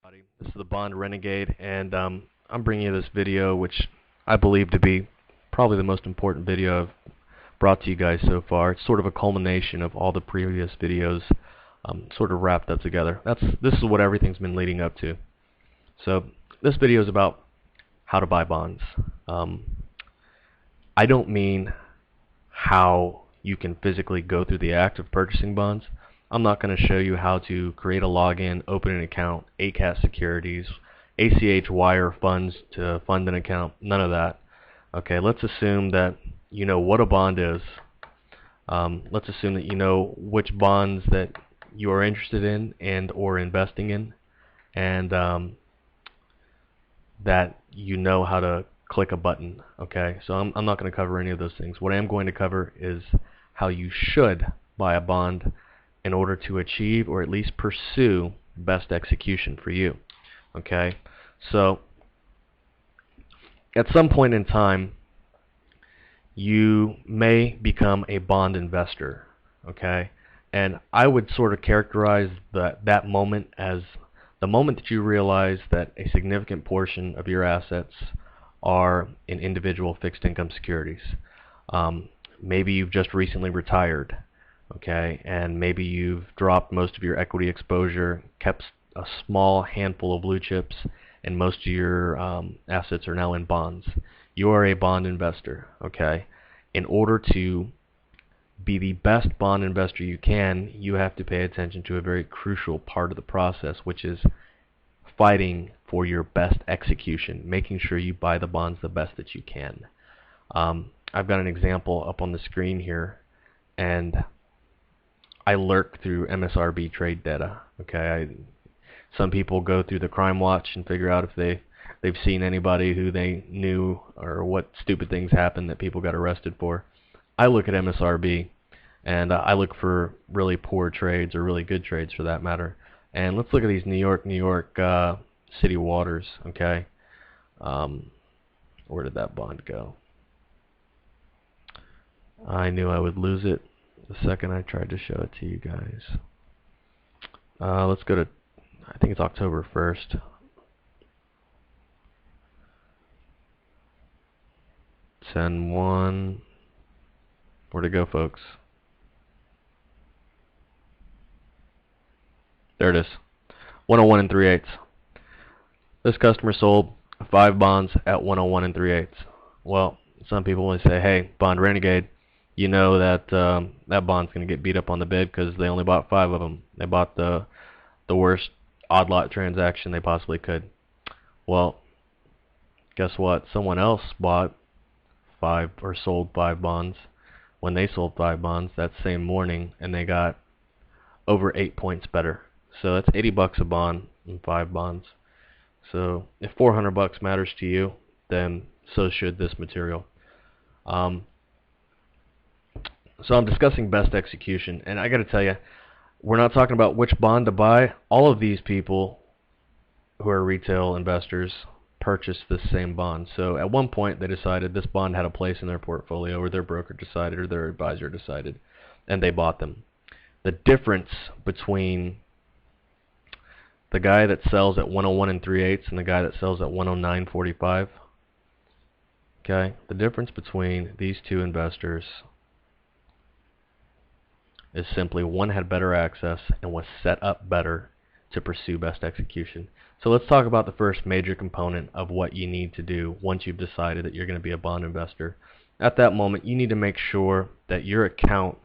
Everybody. This is the Bond Renegade, and I'm bringing you this video, which I believe to be probably the most important video I've brought to you guys so far. It's sort of a culmination of all the previous videos, sort of wrapped up together. This is what everything's been leading up to. So this video is about how to buy bonds. I don't mean how you can physically go through the act of purchasing bonds. I'm not going to show you how to create a login, open an account, ACAT securities, ACH wire funds to fund an account, none of that. Okay, let's assume that you know what a bond is. Let's assume that you know which bonds that you are interested in and or investing in, and that you know how to click a button. Okay, so I'm not going to cover any of those things. What I am going to cover is how you should buy a bond in order to achieve or at least pursue best execution for you. Okay, so at some point in time you may become a bond investor. Okay, and I would sort of characterize that moment as the moment that you realize that a significant portion of your assets are in individual fixed income securities. Maybe you've just recently retired. Okay, and maybe you've dropped most of your equity exposure, kept a small handful of blue chips, and most of your assets are now in bonds. You are a bond investor. Okay, in order to be the best bond investor you can, you have to pay attention to a very crucial part of the process, which is fighting for your best execution, making sure you buy the bonds the best that you can. I've got an example up on the screen here, and I lurk through MSRB trade data. Okay, some people go through the crime watch and figure out if they've seen anybody who they knew or what stupid things happened that people got arrested for. I look at MSRB and I look for really poor trades or really good trades for that matter. And let's look at these New York city waters. Okay, where did that bond go? I knew I would lose it the second I tried to show it to you guys. Let's go to, I think it's October 1st. Send one. Where'd it go, folks? There it is. 101 and 3/8. This customer sold 5 bonds at 101 and 3/8. Well, some people will say, hey, Bond Renegade, you know that that bond's going to get beat up on the bid because they only bought 5 of them. They bought the worst odd lot transaction they possibly could. Well, guess what? Someone else bought 5 or sold 5 bonds when they sold 5 bonds that same morning, and they got over 8 points better. So that's $80 a bond and 5 bonds. So if $400 matters to you, then so should this material. So I'm discussing best execution, and I got to tell you, we're not talking about which bond to buy. All of these people who are retail investors purchased this same bond. So at one point they decided this bond had a place in their portfolio, or their broker decided, or their advisor decided, and they bought them. The difference between the guy that sells at 101 and 3/8 and the guy that sells at 109.45, okay, the difference between these two investors is simply one had better access and was set up better to pursue best execution. So let's talk about the first major component of what you need to do once you've decided that you're going to be a bond investor. At that moment, you need to make sure that your account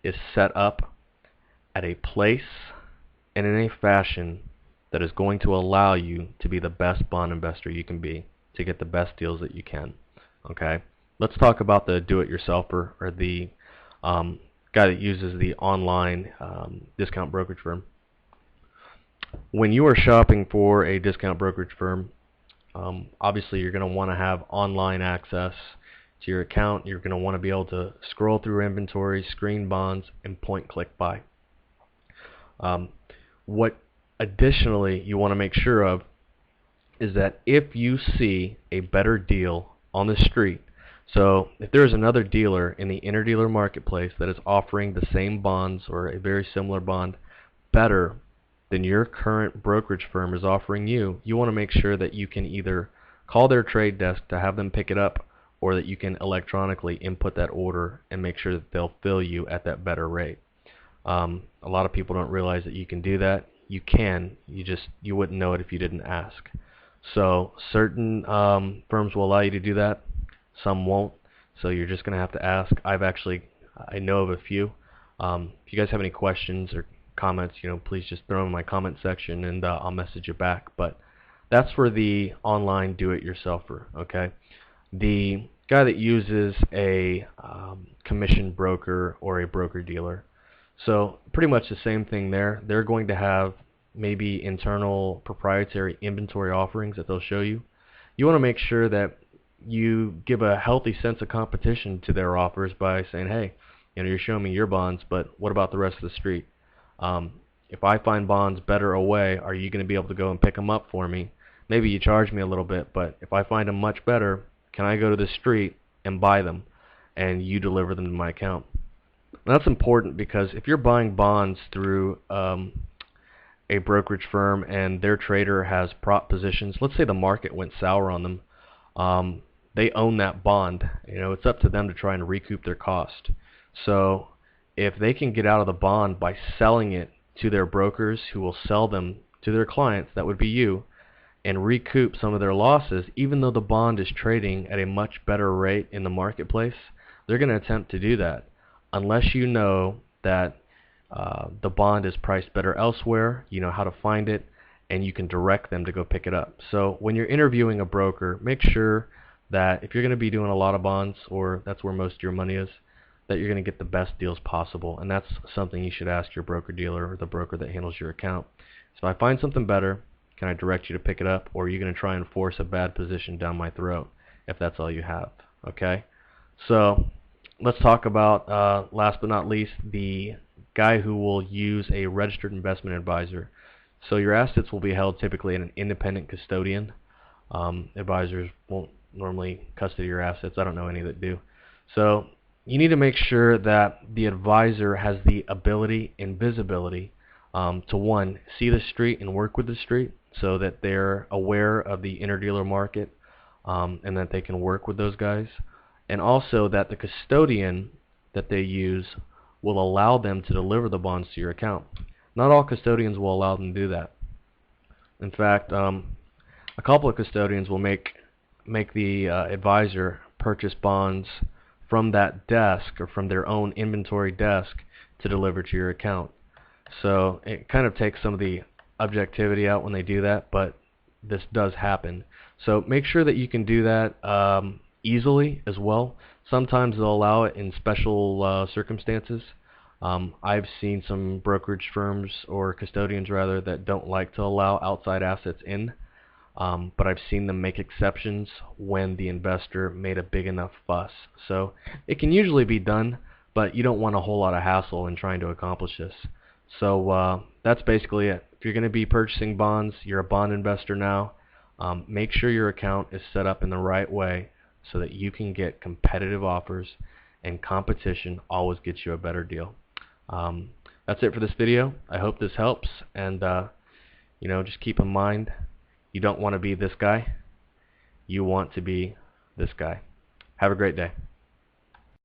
is set up at a place and in a fashion that is going to allow you to be the best bond investor you can be, to get the best deals that you can. Okay, let's talk about the do-it-yourselfer, or the guy that uses the online discount brokerage firm. When you are shopping for a discount brokerage firm, obviously you're going to want to have online access to your account. You're going to want to be able to scroll through inventory, screen bonds, and point-click buy. What additionally you want to make sure of is that if you see a better deal on the street, so if there is another dealer in the interdealer marketplace that is offering the same bonds or a very similar bond better than your current brokerage firm is offering you, you want to make sure that you can either call their trade desk to have them pick it up, or that you can electronically input that order and make sure that they'll fill you at that better rate. A lot of people don't realize that you can do that. You can, you wouldn't know it if you didn't ask. So certain firms will allow you to do that, some won't. So you're just going to have to ask. I know of a few. If you guys have any questions or comments, please just throw them in my comment section and I'll message you back. But that's for the online do-it-yourselfer, okay? The guy that uses a commission broker or a broker-dealer, so pretty much the same thing there. They're going to have maybe internal proprietary inventory offerings that they'll show you. You want to make sure that you give a healthy sense of competition to their offers by saying, hey, you're showing me your bonds, but what about the rest of the street? If I find bonds better away, are you going to be able to go and pick them up for me? Maybe you charge me a little bit, but if I find them much better, can I go to the street and buy them and you deliver them to my account? And that's important because if you're buying bonds through a brokerage firm and their trader has prop positions, let's say the market went sour on them, they own that bond. It's up to them to try and recoup their cost. So if they can get out of the bond by selling it to their brokers who will sell them to their clients, that would be you, and recoup some of their losses, even though the bond is trading at a much better rate in the marketplace, they're going to attempt to do that unless you know that the bond is priced better elsewhere, you know how to find it, and you can direct them to go pick it up. So when you're interviewing a broker, make sure that if you're going to be doing a lot of bonds, or that's where most of your money is, that you're going to get the best deals possible. And that's something you should ask your broker-dealer or the broker that handles your account. So if I find something better, can I direct you to pick it up, or are you going to try and force a bad position down my throat if that's all you have? Okay? So let's talk about, last but not least, the guy who will use a registered investment advisor. So your assets will be held typically in an independent custodian. Advisors won't normally custody your assets. I don't know any that do. So you need to make sure that the advisor has the ability and visibility to, one, see the street and work with the street, so that they're aware of the interdealer market and that they can work with those guys, and also that the custodian that they use will allow them to deliver the bonds to your account. Not all custodians will allow them to do that. In fact, a couple of custodians will make the advisor purchase bonds from that desk or from their own inventory desk to deliver to your account. So it kind of takes some of the objectivity out when they do that, but this does happen. So make sure that you can do that easily as well. Sometimes they'll allow it in special circumstances. I've seen some brokerage firms, or custodians rather, that don't like to allow outside assets in, but I've seen them make exceptions when the investor made a big enough fuss. So it can usually be done, but you don't want a whole lot of hassle in trying to accomplish this. So that's basically it. If you're going to be purchasing bonds, you're a bond investor now, make sure your account is set up in the right way so that you can get competitive offers, and competition always gets you a better deal. That's it for this video. I hope this helps, and just keep in mind, you don't want to be this guy. You want to be this guy. Have a great day.